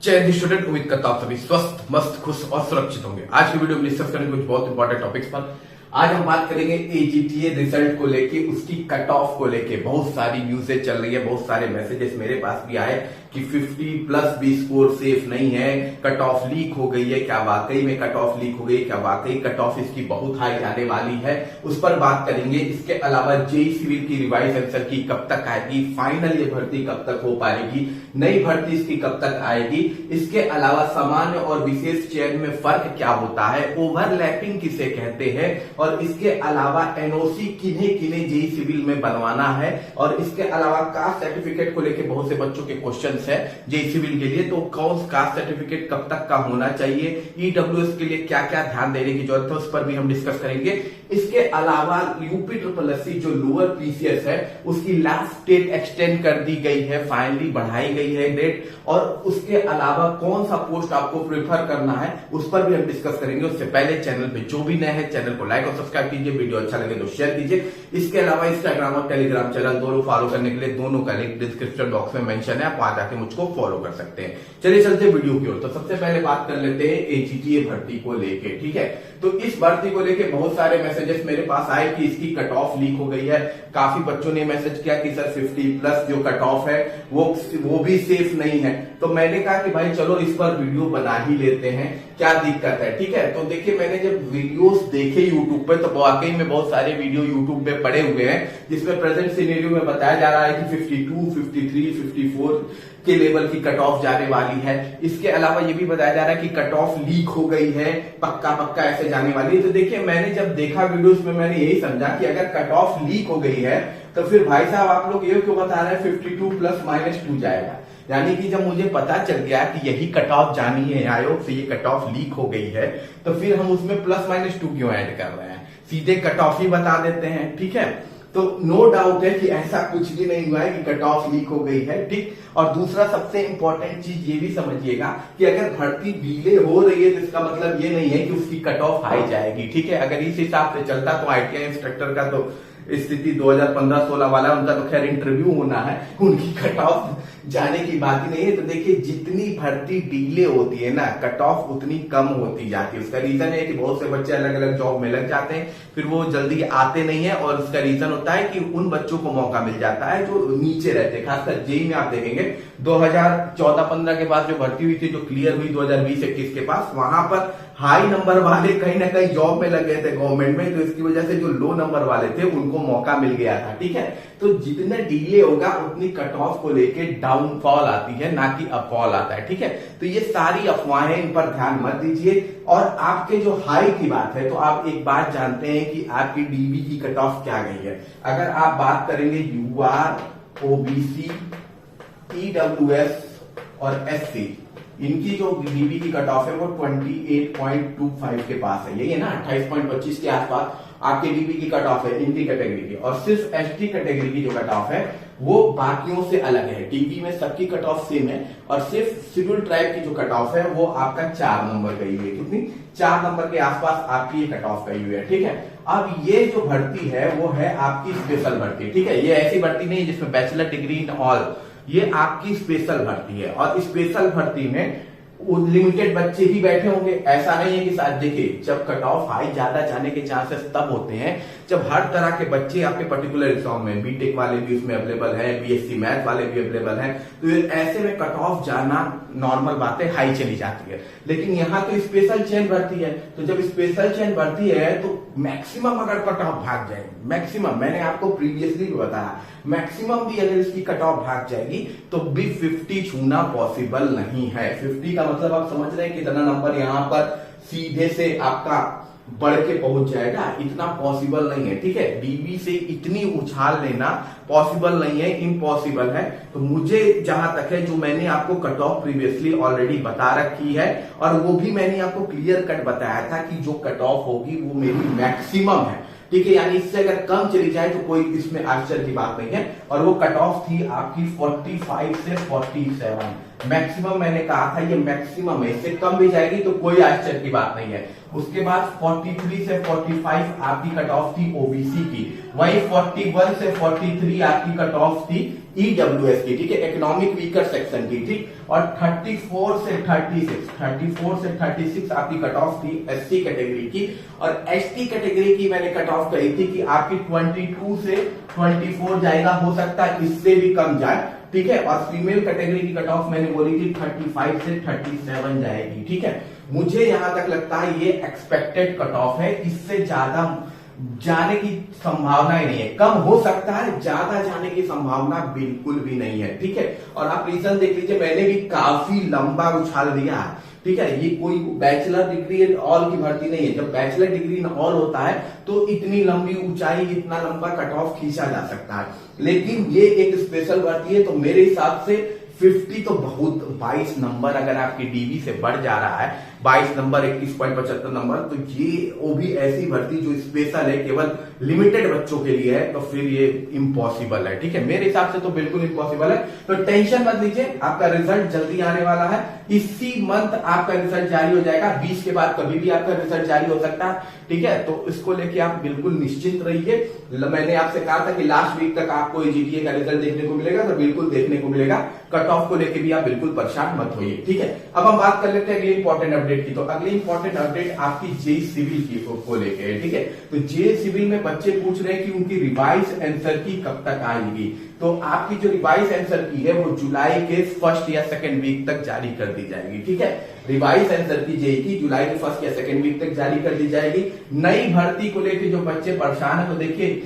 जय हिंद स्टूडेंट, उम्मीद करता हूं सभी स्वस्थ मस्त खुश और सुरक्षित होंगे। आज की वीडियो में डिस्कस करेंगे कुछ बहुत इंपॉर्टेंट टॉपिक्स पर। आज हम बात करेंगे एजीटीए रिजल्ट को लेके, उसकी कट ऑफ को लेके बहुत सारी न्यूज़ें चल रही है, बहुत सारे मैसेजेस मेरे पास भी आए कि 50+ भी स्कोर सेफ नहीं है, कट ऑफ लीक हो गई है। क्या वाकई में कट ऑफ लीक हो गई है? क्या वाकई कट ऑफ इसकी बहुत हाई जाने वाली है? उस पर बात करेंगे। इसके अलावा जेईई सिविल की रिवाइज आंसर की कब तक आएगी, फाइनल ये भर्ती कब तक हो पाएगी, नई भर्ती इसकी कब तक आएगी, इसके अलावा सामान्य और विशेष चयन में फर्क क्या होता है, ओवरलैपिंग किसे कहते हैं, और इसके अलावा एनओसी किन्हें किन्हें जेईई सिविल में बनवाना है, और इसके अलावा कास्ट सर्टिफिकेट को लेकर बहुत से बच्चों के क्वेश्चन है जेईई सिविल के लिए। तो कौन कास्ट सर्टिफिकेट कब तक का होना चाहिए, ईडब्ल्यूएस के लिए क्या क्या ध्यान देने की जरूरत है, उस पर भी हम डिस्कस करेंगे। इसके अलावा यूपी ट्रिपल जो लोअर पीसीएस है उसकी लास्ट डेट एक्सटेंड कर दी गई है, फाइनली बढ़ाई गई है डेट, और उसके अलावा कौन सा पोस्ट आपको प्रेफर करना है उस पर भी हम डिस्कस करेंगे। उससे पहले चैनल पे जो भी नए हैं चैनल को लाइक और सब्सक्राइब कीजिए, वीडियो अच्छा लगे तो शेयर कीजिए। इसके अलावा इंस्टाग्राम और टेलीग्राम चैनल दोनों फॉलो करने के लिए दोनों का लिंक डिस्क्रिप्शन बॉक्स में मेंशन है, आप वहां जाके मुझको फॉलो कर सकते हैं। चलिए चलते वीडियो की ओर। तो सबसे पहले बात कर लेते हैं एजीटीए भर्ती को लेके, ठीक है। तो इस भर्ती को लेके बहुत सारे मैसेजेस मेरे पास आए कि इसकी कट ऑफ लीक हो गई है। काफी बच्चों ने मैसेज किया कि सर 50+ जो कट ऑफ है वो भी सेफ नहीं है। तो मैंने कहा कि भाई चलो इस पर वीडियो बना ही लेते हैं, क्या दिक्कत है, ठीक है। तो देखिए, मैंने जब वीडियोस देखे यूट्यूब पे तो वाकई में बहुत सारे वीडियो यूट्यूब पे पड़े हुए हैं जिसमें प्रेजेंट सिनेरियो में बताया जा रहा है कि 52, 53, 54 के लेवल की कट ऑफ जाने वाली है। इसके अलावा ये भी बताया जा रहा है कि कट ऑफ लीक हो गई है, पक्का ऐसे जाने वाली है। तो देखिए, मैंने जब देखा वीडियोस में मैंने यही समझा कि अगर कट ऑफ लीक हो गई है तो फिर भाई साहब आप लोग ये क्यों बता रहे हैं 52+-2 जाएगा। यानी कि जब मुझे पता चल गया कि यही कट ऑफ जानी है आयोग से, ये कट ऑफ लीक हो गई है, तो फिर हम उसमें +-2 क्यों ऐड कर रहे हैं, सीधे कट ऑफ ही बता देते हैं, ठीक है। तो नो डाउट है कि ऐसा कुछ भी नहीं हुआ है कि कट ऑफ लीक हो गई है, ठीक। और दूसरा सबसे इंपॉर्टेंट चीज ये भी समझिएगा कि अगर भर्ती डिले हो रही है तो इसका मतलब ये नहीं है कि उसकी कट ऑफ हाई जाएगी, ठीक है। अगर इस हिसाब से चलता तो आईटीआई इंस्ट्रक्टर का तो स्थिति 2015-16 वाला, उनका तो खैर इंटरव्यू होना है, उनकी कट ऑफ जाने की बात ही नहीं है। तो देखिए, जितनी भर्ती डिले होती है ना, कट ऑफ उतनी कम होती जाती है। उसका रीजन है कि बहुत से बच्चे अलग अलग जॉब में लग जाते हैं, फिर वो जल्दी आते नहीं है, और उसका रीजन होता है कि उन बच्चों को मौका मिल जाता है जो नीचे रहते हैं। खासकर जेईई में आप देखेंगे 2014-15 के बाद जो भर्ती हुई थी, जो क्लियर हुई 2020-21 के पास, वहां पर हाई नंबर वाले कहीं ना कहीं जॉब में लग गए थे गवर्नमेंट में, तो इसकी वजह से जो लो नंबर वाले थे उनको मौका मिल गया था, ठीक है। तो जितना डिले होगा उतनी कट ऑफ को लेके डाउनफॉल आती है, ना कि अपफॉल आता है, ठीक है। तो ये सारी अफवाहें, इन पर ध्यान मत दीजिए। और आपके जो हाई की बात है, तो आप एक बात जानते हैं कि आपकी डीबी की कट ऑफ क्या गई है। अगर आप बात करेंगे यूआर, ओबीसी, ईडब्ल्यूएस और एससी, इनकी जो डीबी की कट ऑफ है वो 28.25 के पास है, यही है ना, 28.25 के आसपास आपके डीबी की कट ऑफ है इनकी कैटेगरी की। और सिर्फ एसटी कैटेगरी की जो कट ऑफ है वो बाकियों से अलग है। डीबी में सबकी कट ऑफ सेम है, और सिर्फ शेड्यूल ट्राइब की जो कट ऑफ है वो आपका 4 नंबर गई हुई है। कितनी? 4 नंबर के आसपास आपकी ये कट ऑफ गई हुई है, ठीक है। अब ये जो भर्ती है वो है आपकी स्पेशल भर्ती, ठीक है। ये ऐसी भर्ती नहीं जिसमें बैचलर डिग्री इन ऑल, ये आपकी स्पेशल भर्ती है। और स्पेशल भर्ती में लिमिटेड बच्चे ही बैठे होंगे, ऐसा नहीं है कि साथ। देखिए, जब कट ऑफ हाई ज्यादा जाने के चांसेस तब होते हैं जब हर तरह के बच्चे आपके पर्टिकुलर एग्जाम में, बीटेक वाले भी उसमें अवेलेबल है, बीएससी मैथ वाले भी अवेलेबल हैं, तो ऐसे में कट ऑफ जाना नॉर्मल बात है, हाई चली जाती है। लेकिन यहाँ तो स्पेशल चयन भर्ती है, तो जब स्पेशल चयन भर्ती है तो मैक्सिमम अगर कट ऑफ भाग जाए, मैक्सिमम, मैंने आपको प्रीवियसली भी बताया, मैक्सिमम भी अगर इसकी कट ऑफ भाग जाएगी तो भी 50 छूना पॉसिबल नहीं है। 50 का मतलब आप समझ रहे हैं कितना नंबर यहाँ पर सीधे से आपका बढ़ के पहुंच जाएगा, इतना पॉसिबल नहीं है, ठीक है। डीबी से इतनी उछाल लेना पॉसिबल नहीं है, इम्पॉसिबल है। तो मुझे जहां तक है, जो मैंने आपको कट ऑफ प्रीवियसली ऑलरेडी बता रखी है, और वो भी मैंने आपको क्लियर कट बताया था कि जो कट ऑफ होगी वो मेरी मैक्सिमम है, ठीक है। यानी इससे अगर कम चली जाए तो कोई इसमें आश्चर्य की बात नहीं है। और वो कट ऑफ थी आपकी 45 से 47, मैक्सिमम मैंने कहा था ये मैक्सिमम है, इससे कम भी जाएगी तो कोई आश्चर्य की बात नहीं है। उसके बाद 43 से 45 आपकी कट ऑफ थी ओबीसी की, वही 41 से 43 आपकी कट ऑफ थी ईडब्ल्यूएस की, ठीक है, इकोनॉमिक वीकर सेक्शन की, ठीक, और 34 से 36 आपकी कट ऑफ थी एससी कैटेगरी की, और एसटी कैटेगरी की मैंने कट ऑफ कही थी कि आपकी 22 से 24 जाएगा, हो सकता है इससे भी कम जाए, ठीक है, और फीमेल कैटेगरी की कट ऑफ मैंने बोली थी 35 से 37 जाएगी, ठीक है। मुझे यहां तक लगता है ये एक्सपेक्टेड कट ऑफ है, इससे ज्यादा जाने की संभावना ही नहीं है, कम हो सकता है, ज्यादा जाने की संभावना बिल्कुल भी नहीं है, ठीक है। और आप रीजन देख लीजिए, मैंने भी काफी लंबा उछाल दिया है, ठीक है, ये कोई बैचलर डिग्री ऑल की भर्ती नहीं है। जब बैचलर डिग्री ऑल होता है तो इतनी लंबी ऊंचाई, इतना लंबा कट ऑफ खींचा जा सकता है, लेकिन ये एक स्पेशल भर्ती है, तो मेरे हिसाब से 50 तो बहुत, 22 नंबर अगर आपकी डीबी से बढ़ जा रहा है, 22 नंबर 21.75 नंबर, तो ये वो भी ऐसी भर्ती जो स्पेशल है, केवल लिमिटेड बच्चों के लिए है, तो फिर ये इम्पॉसिबल है, ठीक है, मेरे हिसाब से तो बिल्कुल इम्पॉसिबल है। तो टेंशन मत लीजिए, आपका रिजल्ट जल्दी आने वाला है, इसी मंथ आपका रिजल्ट जारी हो जाएगा, 20 के बाद कभी भी आपका रिजल्ट जारी हो सकता है, ठीक है, तो इसको लेके आप बिल्कुल निश्चिंत रहिए। मैंने आपसे कहा था कि लास्ट वीक तक आपको जीटीए का रिजल्ट देखने को मिलेगा, तो बिल्कुल देखने को मिलेगा, कट ऑफ को लेके भी आप बिल्कुल परेशान मत होइए, ठीक है। अब हम बात कर लेते हैं अगली इंपॉर्टेंट अपडेट की। तो अगली इंपॉर्टेंट अपडेट आपकी जेई सिविल की को लेके है, ठीक है। तो जेई सिविल में बच्चे पूछ रहे हैं कि उनकी रिवाइज आंसर की कब तक आएगी। तो आपकी जो रिवाइज आंसर की है वो जुलाई के फर्स्ट या सेकंड वीक तक जारी कर दी जाएगी, ठीक है। रिवाइज आंसर की जेई की जुलाई के फर्स्ट या सेकंड वीक तक जारी कर दी जाएगी। नई भर्ती को लेकर जो बच्चे परेशान है, तो देखिए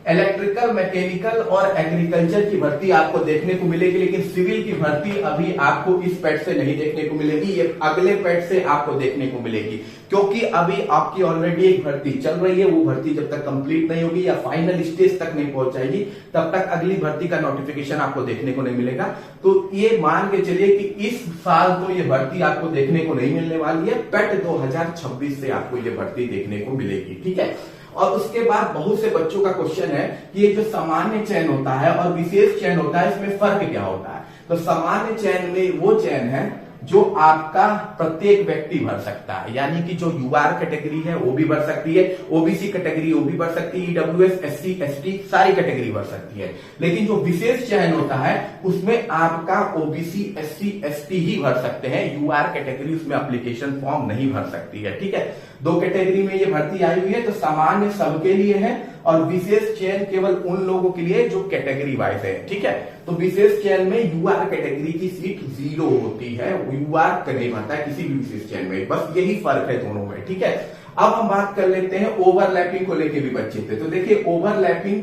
इलेक्ट्रिकल, मैकेनिकल और एग्रीकल्चर की भर्ती आपको देखने को मिलेगी, लेकिन सिविल की भर्ती अभी आपको इस पैड से नहीं देखने को मिलेगी, ये अगले पैड से आपको देखने को मिलेगी, क्योंकि अभी आपकी ऑलरेडी एक भर्ती चल रही है, वो भर्ती जब तक कंप्लीट नहीं होगी या फाइनल स्टेज तक नहीं पहुंच जाएगी, तब तक अगली भर्ती का नोटिफिकेशन आपको देखने को नहीं मिलेगा। तो ये मान के चलिए कि इस साल तो ये भर्ती आपको देखने को नहीं मिलने वाली है, पैड 2026 से आपको ये भर्ती देखने को मिलेगी, ठीक है। और उसके बाद बहुत से बच्चों का क्वेश्चन है कि ये जो सामान्य चयन होता है और विशेष चयन होता है, इसमें फर्क क्या होता है। तो सामान्य चयन में वो चयन है जो आपका प्रत्येक व्यक्ति भर सकता है, यानी कि जो यूआर कैटेगरी है वो भी भर सकती है, ओबीसी कैटेगरी वो भी भर सकती है, ईडब्ल्यूएस, एससी, एसटी सारी कैटेगरी भर सकती है। लेकिन जो विशेष चयन होता है उसमें आपका ओबीसी, एससी, एसटी ही भर सकते हैं, यूआर कैटेगरी उसमें एप्लीकेशन फॉर्म नहीं भर सकती है, ठीक है। 2 कैटेगरी में ये भर्ती आई हुई है। तो सामान्य सबके लिए है और विशेष चयन केवल उन लोगों के लिए जो कैटेगरी वाइज है, ठीक है। तो विशेष चयन में यूआर कैटेगरी की सीट 0 होती है, यूआर का नहीं बनता है किसी भी विशेष चयन में, बस यही फर्क है दोनों में, ठीक है। अब हम बात कर लेते हैं ओवरलैपिंग को लेके भी बच्चे थे। तो देखिए ओवरलैपिंग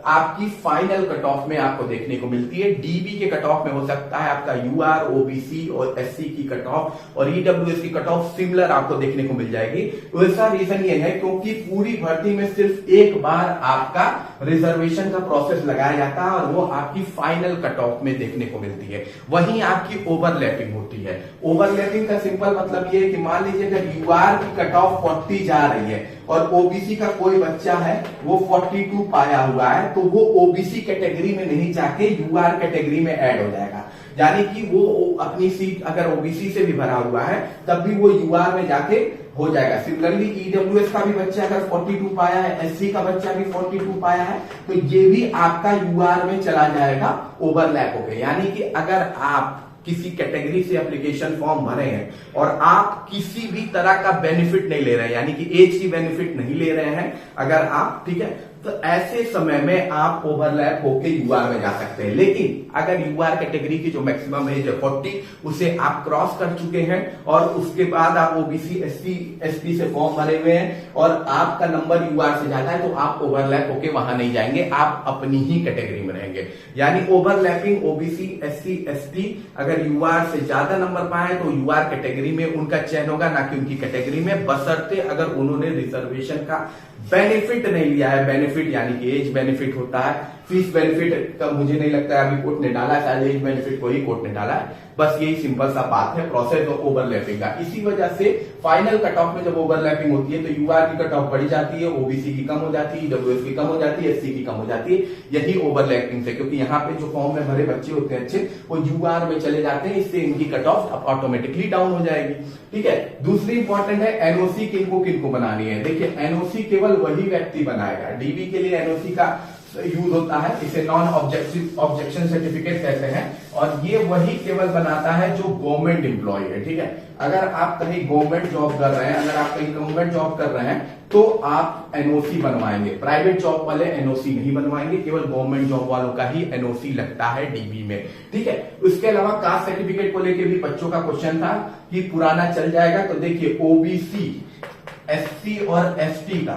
आपकी फाइनल कट ऑफ में आपको देखने को मिलती है। डीबी के कट ऑफ में हो सकता है आपका यूआर, ओबीसी और एससी की कट ऑफ और ईडब्ल्यूएस की कट ऑफ सिमिलर आपको देखने को मिल जाएगी। उसका रीजन ये है क्योंकि पूरी भर्ती में सिर्फ एक बार आपका रिजर्वेशन का प्रोसेस लगाया जाता है और वो आपकी फाइनल कट ऑफ में देखने को मिलती है। वहीं आपकी ओवरलैपिंग होती है। ओवरलैपिंग का सिंपल मतलब ये है कि मान लीजिए अगर यूआर की कट ऑफ 40 जा रही है और ओबीसी का कोई बच्चा है वो 42 पाया हुआ है, तो वो ओबीसी कैटेगरी में नहीं जाके यूआर कैटेगरी में ऐड हो जाएगा। यानी कि वो अपनी सीट अगर ओबीसी से भी भरा हुआ है तब भी वो यूआर में जाके हो जाएगा। सिमिलरली ईडब्ल्यूएस का भी बच्चा अगर 42 पाया है, एससी का बच्चा भी 42 पाया है, तो ये भी आपका यूआर में चला जाएगा ओवरलैप होकर। यानी कि अगर आप किसी कैटेगरी से एप्लीकेशन फॉर्म भरे हैं और आप किसी भी तरह का बेनिफिट नहीं ले रहे हैं, यानी कि एज की बेनिफिट नहीं ले रहे हैं अगर आप, ठीक है, तो ऐसे समय में आप ओवरलैप होके यूआर में जा सकते हैं। लेकिन अगर यूआर कैटेगरी की जो मैक्सिमम एज है 40, उसे आप क्रॉस कर चुके हैं और उसके बाद आप ओबीसी, एससी, एसटी से फॉर्म भरे हुए हैं और आपका नंबर यूआर से ज्यादा है, तो आप ओवरलैप होके वहां नहीं जाएंगे, आप अपनी ही कैटेगरी में रहेंगे। यानी ओवरलैपिंग ओबीसी, एससी, एसटी अगर यूआर से ज्यादा नंबर पाए तो यूआर कैटेगरी में उनका चयन होगा, ना कि उनकी कैटेगरी में, बशर्ते अगर उन्होंने रिजर्वेशन का बेनिफिट नहीं लिया है। बेनिफिट यानी कि एज बेनिफिट होता है, फीस बेनिफिट का मुझे नहीं लगता है अभी कोर्ट ने डाला, शायद एज बेनिफिट को ही कोर्ट ने डाला है। बस यही सिंपल सा बात है प्रोसेस ओवरलैपिंग का। इसी वजह से फाइनल कट ऑफ में जब ओवरलैपिंग होती है तो यूआर की कट ऑफ बढ़ जाती है, ओबीसी की कम हो जाती है, ईडब्ल्यूएस की कम हो जाती है, एससी की कम हो जाती है। यही ओवरलैपिंग से, क्योंकि यहाँ पे जो फॉर्म में भरे बच्चे होते हैं अच्छे, वो यूआर में चले जाते हैं, इससे इनकी कट ऑफ ऑटोमेटिकली डाउन हो जाएगी, ठीक है। दूसरी इंपॉर्टेंट है एनओसी किनको किनको बनानी है। देखिए एनओसी केवल वही व्यक्ति बनाएगा। डीबी के लिए एनओसी का यूज होता है, इसे नॉन ऑब्जेक्शन सर्टिफिकेट कहते हैं। और ये वही केवल बनाता है जो गवर्नमेंट एम्प्लॉय है, ठीक है। अगर आप कहीं गवर्नमेंट जॉब कर रहे हैं, अगर आप कहीं गवर्नमेंट जॉब कर रहे हैं तो आप एनओसी बनवाएंगे। प्राइवेट जॉब वाले एनओसी नहीं बनवाएंगे, केवल गवर्नमेंट जॉब वालों का ही एनओसी लगता है डीबी में, ठीक है। उसके अलावा कास्ट सर्टिफिकेट को लेकर भी बच्चों का क्वेश्चन था कि पुराना चल जाएगा, तो देखिए ओबीसी, एससी और एसटी का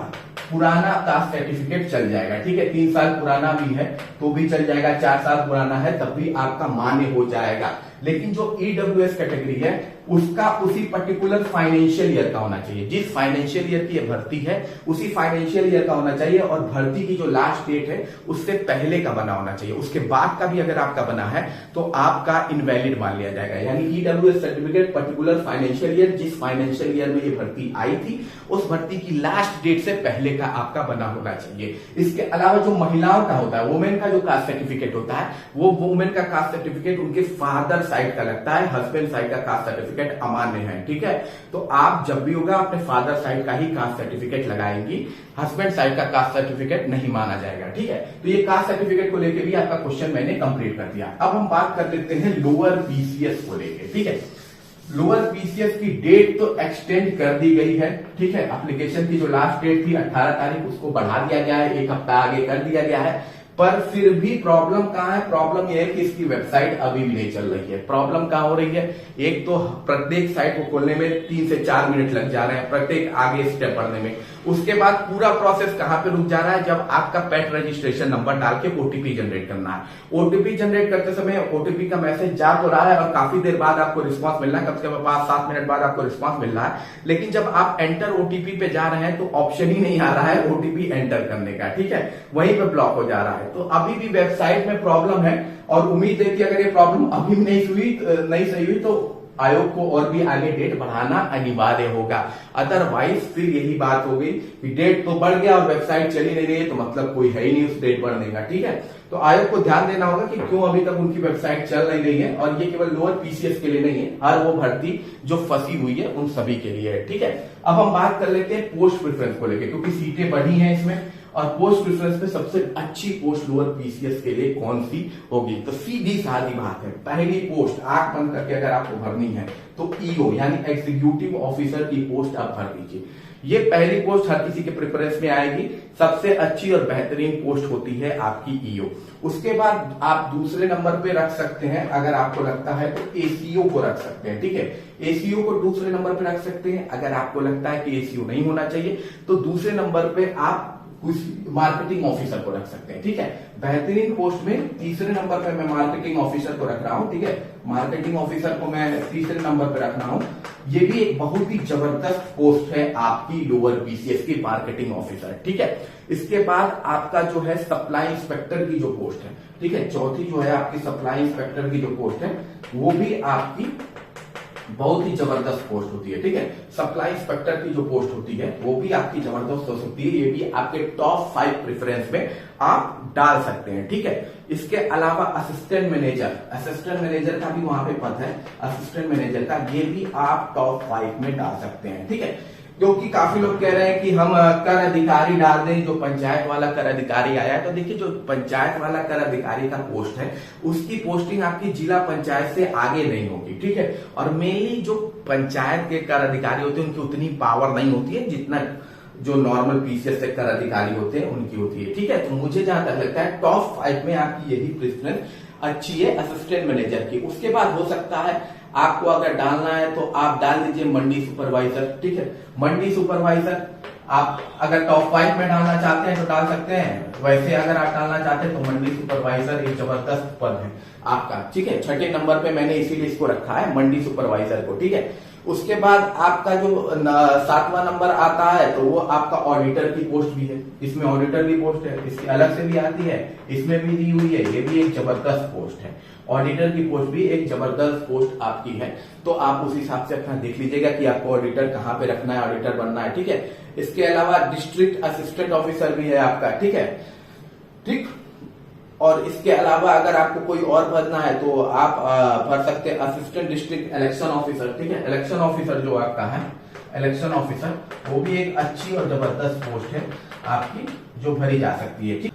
पुराना कास्ट सर्टिफिकेट चल जाएगा, ठीक है। 3 साल पुराना भी है तो भी चल जाएगा, 4 साल पुराना है तब भी आपका मान्य हो जाएगा। लेकिन जो ईडब्ल्यूएस कैटेगरी है उसका उसी पर्टिकुलर फाइनेंशियल ईयर का होना चाहिए, जिस फाइनेंशियल ईयर की भर्ती है उसी फाइनेंशियल ईयर का होना चाहिए, और भर्ती की जो लास्ट डेट है उससे पहले का बना होना चाहिए। उसके बाद का भी अगर आपका बना है तो आपका इनवैलिड मान लिया जाएगा। यानी EWS certificate particular financial year, जिस फाइनेंशियल ईयर में ये भर्ती आई थी उस भर्ती की लास्ट डेट से पहले का आपका बना होना चाहिए। इसके अलावा जो महिलाओं का होता है, वुमेन का जो कास्ट सर्टिफिकेट होता है, वो वुमेन का कास्ट सर्टिफिकेट उनके फादर साइड का लगता है, हस्बैंड साइड का कास्ट सर्टिफिकेट अमान्य है, ठीक है। तो आप जब भी होगा अपने फादर साइड का ही कास्ट सर्टिफिकेट लगाएंगी, हस्बैंड साइड का कास्ट सर्टिफिकेट नहीं माना जाएगा, ठीक है। तो ये कास्ट सर्टिफिकेट को लेकर भी आपका क्वेश्चन मैंने कंप्लीट कर दिया। अब हम बात कर लेते हैं लोअर पीसीएस को लेकर, ठीक है। लोअर पीसीएस की डेट तो एक्सटेंड कर दी गई है, ठीक है। एप्लीकेशन की जो लास्ट डेट थी 18 तारीख, उसको बढ़ा दिया गया है, 1 हफ्ता आगे कर दिया गया है। पर फिर भी प्रॉब्लम कहां है? प्रॉब्लम यह है कि इसकी वेबसाइट अभी भी नहीं चल रही है। प्रॉब्लम कहां हो रही है? एक तो प्रत्येक साइट को खोलने में 3 से 4 मिनट लग जा रहे हैं, प्रत्येक आगे स्टेप पढ़ने में। उसके बाद पूरा प्रोसेस कहां पे रुक जा रहा है? जब आपका पेट रजिस्ट्रेशन नंबर डाल के ओटीपी जनरेट करना है। ओटीपी जनरेट करते समय ओटीपी का मैसेज जा तो रहा है और काफी देर बाद आपको रिस्पॉन्स मिल रहा है, कम से कम 5-7 मिनट बाद आपको रिस्पॉन्स मिल रहा है। लेकिन जब आप एंटर ओटीपी पे जा रहे हैं तो ऑप्शन ही नहीं आ रहा है ओटीपी एंटर करने का, ठीक है। वहीं पे ब्लॉक हो जा रहा है। तो अभी भी वेबसाइट में प्रॉब्लम है और उम्मीद है कि अगर ये प्रॉब्लम अभी नहीं सही हुई तो आयोग को और भी आगे डेट बढ़ाना अनिवार्य होगा। अदरवाइज फिर यही बात हो गई कि डेट तो बढ़ गया और वेबसाइट चली नहीं रही है, तो मतलब कोई है ही नहीं उस डेट बढ़ने का, ठीक है। तो आयोग को ध्यान देना होगा कि क्यों अभी तक उनकी वेबसाइट चल नहीं रही है। और ये केवल लोअर पीसीएस के लिए नहीं है, हर वो भर्ती जो फंसी हुई है उन सभी के लिए है, ठीक है। अब हम बात कर लेते हैं पोस्ट प्रेफरेंस को लेकर, क्योंकि सीटें बढ़ी हैं इसमें। और पोस्ट प्रेफरेंस में सबसे अच्छी पोस्ट लोअर पीसीएस के लिए कौन सी होगी? तो सीधी सादी बात है, पहली पोस्ट आंख बंद करके अगर आपको भरनी है तो ईओ यानी एग्जीक्यूटिव ऑफिसर की पोस्ट आप भर दीजिए। ये पहली पोस्ट हर किसी के प्रेफरेंस में आएगी। सबसे अच्छी और बेहतरीन पोस्ट होती है आपकी ईओ। उसके बाद आप दूसरे नंबर पे रख सकते हैं, अगर आपको लगता है तो एसीओ को रख सकते हैं, ठीक है। एसीओ को दूसरे नंबर पे रख सकते हैं। अगर आपको लगता है कि एसीओ नहीं होना चाहिए तो दूसरे नंबर पे आप कुछ मार्केटिंग ऑफिसर को रख सकते हैं, ठीक है। बेहतरीन पोस्ट में तीसरे नंबर पे मैं मार्केटिंग ऑफिसर को रख रहा हूं, ठीक है। मार्केटिंग ऑफिसर को मैं तीसरे नंबर पे रख रहा हूं। ये भी एक बहुत ही जबरदस्त पोस्ट है आपकी लोअर पीसीएस की, मार्केटिंग ऑफिसर, ठीक है। इसके बाद आपका जो है सप्लाई इंस्पेक्टर की जो पोस्ट है, ठीक है। चौथी जो है आपकी सप्लाई इंस्पेक्टर की जो पोस्ट है वो भी आपकी बहुत ही जबरदस्त पोस्ट होती है, ठीक है। सप्लाई इंस्पेक्टर की जो पोस्ट होती है वो भी आपकी जबरदस्त हो सकती है। ये भी आपके टॉप 5 प्रेफरेंस में आप डाल सकते हैं, ठीक है। इसके अलावा असिस्टेंट मैनेजर का भी वहां पे पद है, असिस्टेंट मैनेजर का, ये भी आप टॉप 5 में डाल सकते हैं, ठीक है। क्योंकि काफी लोग कह रहे हैं कि हम कर अधिकारी डाल दें, जो पंचायत वाला कर अधिकारी आया है। तो देखिए, जो पंचायत वाला कर अधिकारी का पोस्ट है उसकी पोस्टिंग आपकी जिला पंचायत से आगे नहीं होगी, ठीक है। और मेनली जो पंचायत के कर अधिकारी होते हैं उनकी उतनी पावर नहीं होती है जितना जो नॉर्मल पीसीएस से कर अधिकारी होते हैं उनकी होती है, ठीक है। तो मुझे जहां तक लगता है टॉप 5 में आपकी यही प्रेफरेंस अच्छी है असिस्टेंट मैनेजर की। उसके बाद हो सकता है आपको अगर डालना है तो आप डाल दीजिए मंडी सुपरवाइजर, ठीक है। मंडी सुपरवाइजर आप अगर टॉप 5 में डालना चाहते हैं तो डाल सकते हैं। वैसे अगर आप डालना चाहते हैं तो मंडी सुपरवाइजर एक जबरदस्त पद है आपका, ठीक है। 6ठे नंबर पे मैंने इसीलिए इसको रखा है मंडी सुपरवाइजर को, ठीक है। उसके बाद आपका जो 7वां नंबर आता है तो वो आपका ऑडिटर की पोस्ट भी है। इसमें ऑडिटर की पोस्ट है, इसकी अलग से भी आती है, इसमें भी दी हुई है। ये भी एक जबरदस्त पोस्ट है, ऑडिटर की पोस्ट भी एक जबरदस्त पोस्ट आपकी है। तो आप उस हिसाब से अपना देख लीजिएगा कि आपको ऑडिटर कहां पे रखना है, ऑडिटर बनना है, ठीक है। इसके अलावा डिस्ट्रिक्ट असिस्टेंट ऑफिसर भी है आपका, ठीक है, ठीक। और इसके अलावा अगर आपको कोई और भरना है तो आप भर सकते हैं असिस्टेंट डिस्ट्रिक्ट इलेक्शन ऑफिसर, ठीक है। इलेक्शन ऑफिसर जो आपका है, इलेक्शन ऑफिसर, वो भी एक अच्छी और जबरदस्त पोस्ट है आपकी जो भरी जा सकती है, ठीक।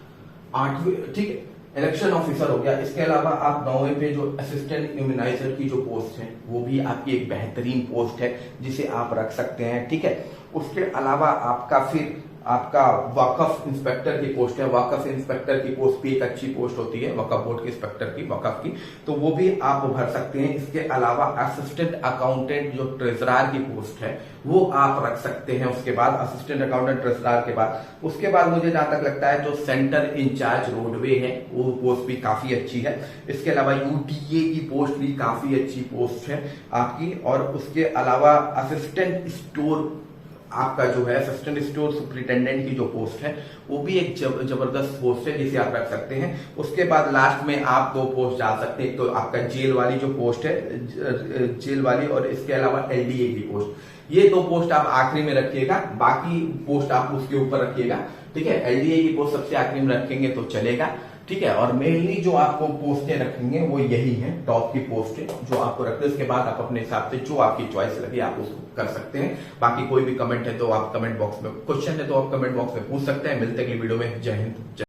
8वीं, ठीक है, इलेक्शन ऑफिसर हो गया। इसके अलावा आप 9वें पे जो असिस्टेंट इम्यूनाइजर की जो पोस्ट है वो भी आपकी एक बेहतरीन पोस्ट है जिसे आप रख सकते हैं, ठीक है। उसके अलावा आपका फिर आपका वकफ इंस्पेक्टर की पोस्ट है। वकफ इंस्पेक्टर की पोस्ट भी एक अच्छी पोस्ट होती है, वकफ बोर्ड के इंस्पेक्टर की, वकफ की, तो वो भी आप भर सकते हैं। इसके अलावा असिस्टेंट अकाउंटेंट जो ट्रेजरार की पोस्ट है वो आप रख सकते हैं। उसके बाद असिस्टेंट अकाउंटेंट ट्रेजरार के बाद उसके बाद मुझे जहां तक लगता है जो सेंटर इंचार्ज रोडवे है वो पोस्ट भी काफी अच्छी है। इसके अलावा यूटीए की पोस्ट भी काफी अच्छी पोस्ट है आपकी। और उसके अलावा असिस्टेंट स्टोर आपका जो है असिस्टेंट स्टोर सुपरिटेंडेंट की जो पोस्ट है वो भी एक जबरदस्त पोस्ट है जिसे आप रख सकते हैं। उसके बाद लास्ट में आप 2 पोस्ट डाल सकते हैं, तो आपका जेल वाली जो पोस्ट है, जेल वाली, और इसके अलावा एलडीए की पोस्ट। ये 2 पोस्ट आप आखिरी में रखिएगा, बाकी पोस्ट आप उसके ऊपर रखिएगा, ठीक है। एलडीए की पोस्ट सबसे आखिरी में रखेंगे तो चलेगा, ठीक है। और मेनली जो आपको पोस्टें रखेंगे वो यही है, टॉप की पोस्टें जो आपको रखते हैं। उसके बाद आप अपने हिसाब से जो आपकी चॉइस लगे आप उसको कर सकते हैं। बाकी कोई भी कमेंट है तो आप कमेंट बॉक्स में, क्वेश्चन है तो आप कमेंट बॉक्स में पूछ सकते हैं। मिलते हैं अगली वीडियो में। जय हिंद।